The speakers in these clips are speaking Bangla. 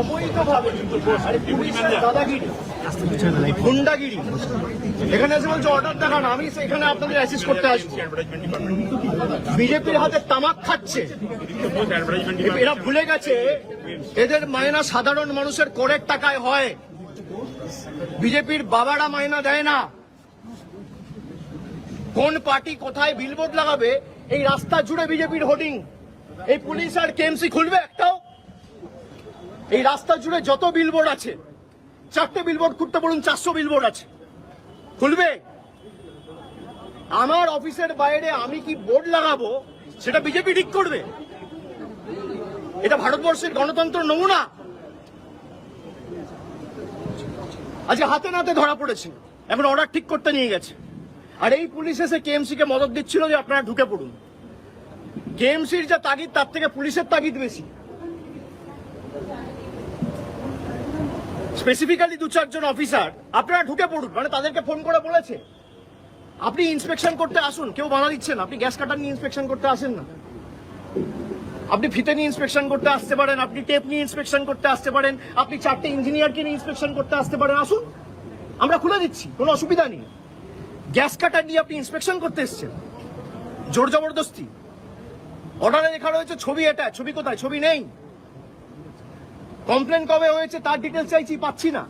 অবৈধভাবে দাদাগিরি গুন্ডাগিরি এখানে এসে বলছে অর্ডার দেখান, আমি এখানে আপনাদের অ্যাসিস্ট করতে আসবো। বিজেপির হাতে তামাক খাচ্ছে, এরা ভুলে গেছে এদের মায়না সাধারণ মানুষের করের টাকায় হয়। বিজেপির বাবারা মায়না দেয় না। কোন পার্টি কোথায় বিলবোর্ড লাগাবে এই রাস্তা জুড়ে বিজেপির হোর্ডিং, এই পুলিশ আর কেএমসি খুলবে একটাও? এই রাস্তা জুড়ে যত বিলবোর্ড আছে, 4টে বিলবোর্ড খুলতে বলুন, 400 বিলবোর্ড আছে, খুলবে? আমার অফিসের বাইরে আমি কি বোর্ড লাগাবো সেটা বিজেপি ঠিক করবে? এটা ভারতবর্ষের গণতন্ত্র নমুনা। আজকে হাতে নাতে ধরা পড়েছে, এখন অর্ডার ঠিক করতে নিয়ে গেছে। আর এই পুলিশ এসে কেএমসি কে মদত দিচ্ছিল যে আপনারা ঢুকে পড়ুন। কেএমসির যা তাগিদ তার থেকে পুলিশের তাগিদ বেশি। স্পেসিফিক্যালি 2-4 জন অফিসার আপনারা ঢুকে পড়ুন, মানে তাদেরকে ফোন করে বলেছে আপনি ইন্সপেকশন করতে আসুন। কেউ বাধা দিচ্ছে না। আপনি গ্যাস কাটার নিয়ে ইন্সপেকশন করতে আসেন না, আপনি ফিতে নিয়ে ইন্সপেকশন করতে আসতে পারেন, আপনি টেপ নিয়ে ইন্সপেকশন করতে আসতে পারেন, আপনি 4টে ইঞ্জিনিয়ারকে নিয়ে ইন্সপেকশন করতে আসতে পারেন। আসুন, আমরা খুলে দিচ্ছি, কোনো অসুবিধা নেই। গ্যাস কাটার নিয়ে আপনি ইন্সপেকশন করতে এসছেন, জোর জবরদস্তি। অর্ডারে লেখা রয়েছে ছবি, এটা ছবি কোথায়? ছবি নেই। কমপ্লেন কবে হয়েছে তার ডিটেলস চাইছি, পাচ্ছি না।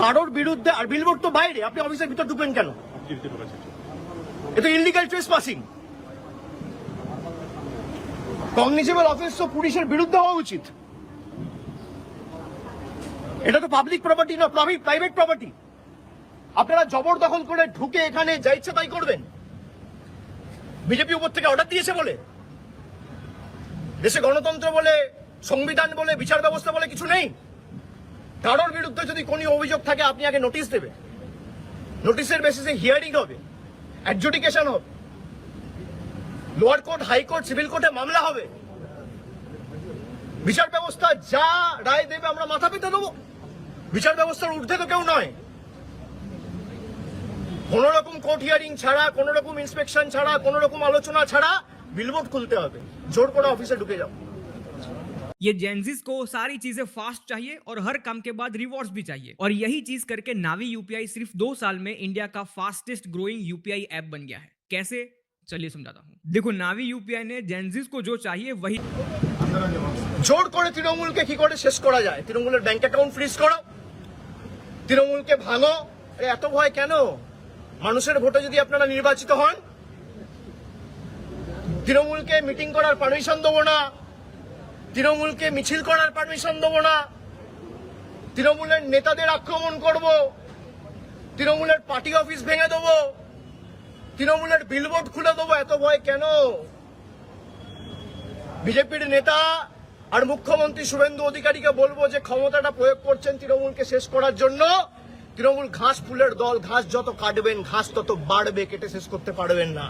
কারোর বিরুদ্ধে, আর বিলবোর্ড তো বাইরে, আপনি অফিসের ভিতর ঢুকবেন কেন? এটা ইললিগাল ট্রেসপাসিং। কগনিজেবল অফেন্স তো পুলিশের বিরুদ্ধে হওয়া উচিত। এটা তো পাবলিক প্রপার্টি না, প্রাইভেট প্রপার্টি। আপনারা জবরদখল করে ঢুকে এখানে যা ইচ্ছা তাই করবেন। বিজেপি উপর থেকে অর্ডার দিয়েছে বলে? দেশে গণতন্ত্র বলে, সংবিধান বলে, বিচার ব্যবস্থা বলে কিছু নেই? কারোর বিরুদ্ধে যদি কোনো অভিযোগ থাকে আপনি আগে নোটিশ দেবে, নোটিশের বেসিসে হিয়ারিং হবে, অ্যাডজুডিকেশন হবে, লোয়ার কোর্ট, হাইকোর্ট, সিভিল কোর্টে মামলা হবে। বিচার ব্যবস্থা যা রায় দেবে আমরা মাথা পেতে দেবো। বিচার ব্যবস্থার ঊর্ধ্বে তো কেউ নয়। কোন রকম কোর্ট হিয়ারিং ছাড়া, কোন রকম ইন্সপেকশন ছাড়া, কোন রকম আলোচনা ছাড়া বিলবোর্ড খুলতে হবে। জোর করে অফিসে ঢুকে যাও। ये जेंजिस को सारी चीजें फास्ट चाहिए और हर काम के बाद रिवॉर्ड्स भी चाहिए, और यही चीज करके नावी यूपीआई सिर्फ 2 साल में इंडिया का फास्टेस्ट ग्रोइंग यूपीआई ऐप बन गया है। कैसे, चलिए समझाता हूँ। देखो, नावी यूपीआई ने जेंजिस को जो चाहिए वही। জোর করে তৃণমূলকে কি করে শেষ করা যায়? তৃণমূলের ব্যাংক অ্যাকাউন্ট ফ্রিজ করো, তৃণমূলকে ভাঙো। এত ভয় কেন? মানুষের ভোটে যদি আপনারা নির্বাচিত হন, তৃণমূলকে মিটিং করার পারমিশন দেবো না, তৃণমূলকে মিছিল করার পারমিশন দেবো না, তৃণমূলের নেতাদের আক্রমণ করব, তৃণমূলের পার্টি অফিস ভেঙে দেবো, তৃণমূলের বিলবোর্ড খুলে দেবো। এত ভয় কেন? বিজেপির নেতা আর মুখ্যমন্ত্রী শুভেন্দু অধিকারীকে বলবো যে ক্ষমতাটা প্রয়োগ করছেন তৃণমূলকে শেষ করার জন্য। তৃণমূল ঘাস ফুলের দল, ঘাস যত কাটবেন ঘাস তত বাড়বে, কেটে শেষ করতে পারবেন না।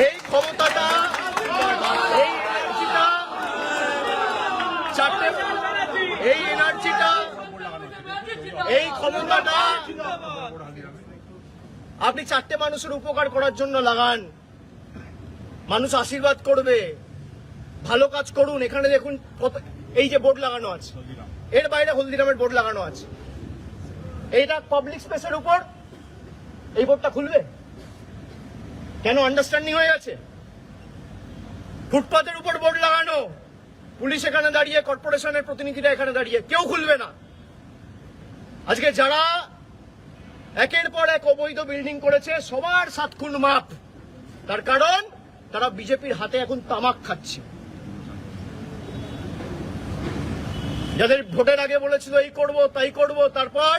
এই ক্ষমতাটা, এই এনার্জিটা, এই এনার্জিটা, এই ক্ষমতাটা আপনি 4টে মানুষের উপকার করার জন্য লাগান। মানুষ আশীর্বাদ করবে, ভালো কাজ করুন। এখানে দেখুন এই যে বোর্ড লাগানো আছে, এর বাইরে হলদিরামের বোর্ড লাগানো আছে। এইটা পাবলিক স্পেসের উপর, এই বোর্ডটা খুলবে কেন? আন্ডারস্ট্যান্ডিং হয়ে গেছে। ফুটপাতের উপর বোর্ড লাগানো, পুলিশ এখানে দাঁড়িয়ে, কর্পোরেশনের প্রতিনিধিরা এখানে দাঁড়িয়ে, কেউ খুলবে না। আজকে যারা একের পর এক অবৈধ বিল্ডিং করেছে সবার 7 খুন মাপ। তার কারণ তারা বিজেপির হাতে এখন তামাক খাচ্ছে। যাদের ভোটের আগে বলেছিল এই করব তাই করব, তারপর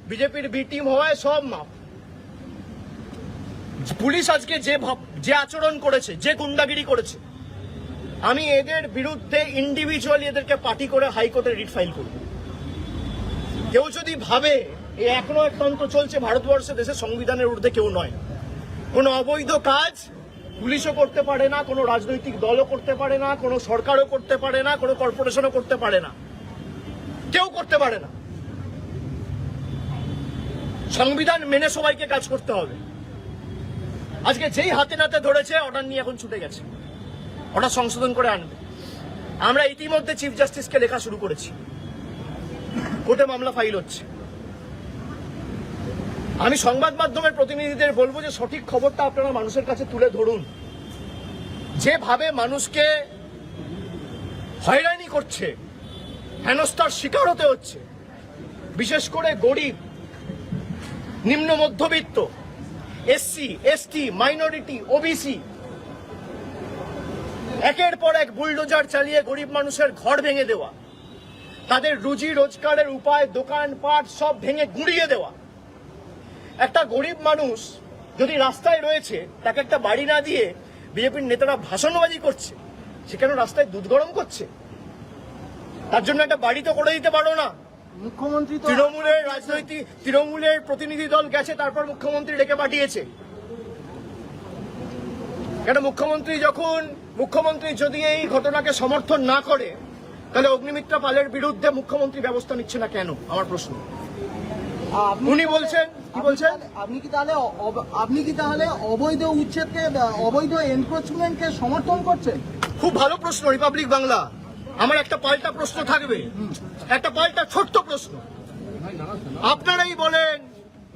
বিজেপির বি টিম হওয়ায় সব মাপ। পুলিশ আজকে যে আচরণ করেছে, যে গুন্ডাগিরি করেছে, আমি এদের বিরুদ্ধে ইন্ডিভিজুয়ালি এদেরকে পার্টি করে হাইকোর্টে রিট ফাইল করব। কেউ যদি ভাবে এই এখনো এক তন্ত্র চলছে ভারতবর্ষে, দেশের সংবিধানের ঊর্ধ্বে কেউ নয়। কোনো অবৈধ কাজ পুলিশও করতে পারে না, কোনো রাজনৈতিক দলও করতে পারে না, কোনো সরকারও করতে পারে না, কোনো কর্পোরেশনও করতে পারে না, কেউ করতে পারে না। সংবিধান মেনে সবাইকে কাজ করতে হবে। আজকে যেই হাতে নাতে ধরেছে অর্ডার নিয়ে এখন ছুটে গেছে, অর্ডার সংশোধন করে আনবে। আমরা ইতিমধ্যে চিফ জাস্টিসকে লেখা শুরু করেছি, কোর্টে মামলা ফাইল হচ্ছে। আমি সংবাদ মাধ্যমের প্রতিনিধিদের বলবো যে সঠিক খবরটা আপনারা মানুষের কাছে তুলে ধরুন। যেভাবে মানুষকে হয়রানি করছে, হেনস্থার শিকার হতে হচ্ছে, বিশেষ করে গরিব, নিম্ন মধ্যবিত্ত, এসসি, এসটি, মাইনরিটি, ওবিসি, একের পর এক বুলডোজার চালিয়ে গরিব মানুষের ঘর ভেঙে দেওয়া, তাদের রুজি রোজগারের উপায়, দোকানপাট সব ভেঙে গুঁড়িয়ে দেওয়া। একটা গরিব মানুষ যদি রাস্তায় রয়েছে, তাকে একটা বাড়ি না দিয়ে বিজেপির নেতারা ভাষণবাজি করছে, সে কেন রাস্তায় দুধ গরম করছে? তার জন্য একটা বাড়ি তো করে দিতে পারো না? মুখ্যমন্ত্রী তো তৃণমূলের রাজনৈতিক তৃণমূলের প্রতিনিধি দল গেছে, তারপর মুখ্যমন্ত্রী ডেকে পাঠিয়েছে কেন? মুখ্যমন্ত্রী যদি এই ঘটনাকে সমর্থন না করে, তাহলে অগ্নিমিত্রা পালের বিরুদ্ধে মুখ্যমন্ত্রী ব্যবস্থা নিচ্ছে না কেন? আমার প্রশ্ন। উনি বলছেন, কি বলছেন? আপনি কি তাহলে অবৈধ উচ্ছেদকে, অবৈধ এনক্রোচমেন্টকে সমর্থন করছেন? খুব ভালো প্রশ্ন, রিপাবলিক বাংলা। আমার একটা পাল্টা প্রশ্ন থাকবে, একটা পাল্টা ছোট্ট প্রশ্ন। আপনারাই বলেন,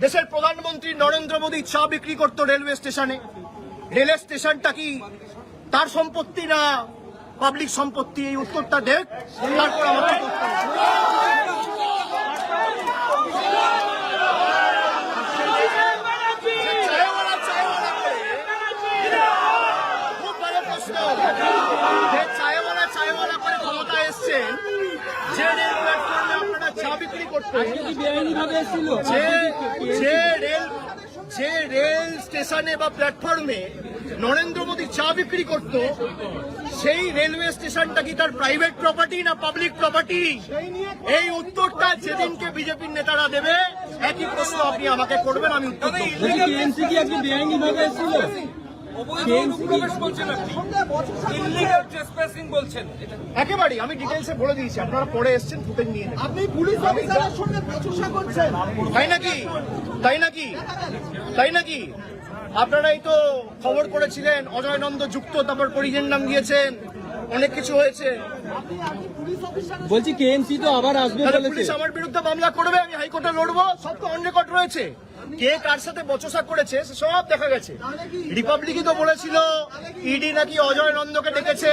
দেশের প্রধানমন্ত্রী নরেন্দ্র মোদী চা বিক্রি করতো রেলওয়ে স্টেশনে। রেলওয়ে স্টেশনটা কি তার সম্পত্তি না পাবলিক সম্পত্তি? এই উত্তরটা দেখ, তারপর আমাকে খুব ভালো প্রশ্ন। যে চায়ওয়ালা করে ক্ষমতা এসছেন, যে রেল প্ল্যাটফর্মে আপনারা চা বিক্রি করতেন, যে রেল স্টেশনে বা প্ল্যাটফর্মে নরেন্দ্র মোদী চা বিক্রি করত, সেই রেলওয়ে স্টেশনটা কি তার প্রাইভেট প্রপার্টি না পাবলিক প্রপার্টি? এই উত্তরটা যেদিনকে বিজেপির নেতারা দেবে, একই প্রশ্ন আপনি আমাকে করবেন, আমি উত্তর দেব। একেবারেই আমি ডিটেলসে বলে দিয়েছি, আপনারা পরে এসছেন, ফুটেজ নিয়ে নেবেন। আপনি পুলিশ অফিসারের সঙ্গে বচসা করছেন? তাই নাকি? আপনারাই তো খবর করেছিলেন, অজয় নন্দ যুক্ত, তারপর পরিজের নাম দিয়েছেন, অনেক কিছু হয়েছে। বলছি কেএমসি তো আবার আসবে বলেছে। পুলিশ আমার বিরুদ্ধে মামলা করবে, আমি হাইকোর্টে লড়বো, সব তো অন রেকর্ড রয়েছে। কে কার সাথে বচসা করেছে সব দেখা গেছে। রিপাবলিকই তো বলেছিল ইডি নাকি অজয় নন্দকে ডেকেছে।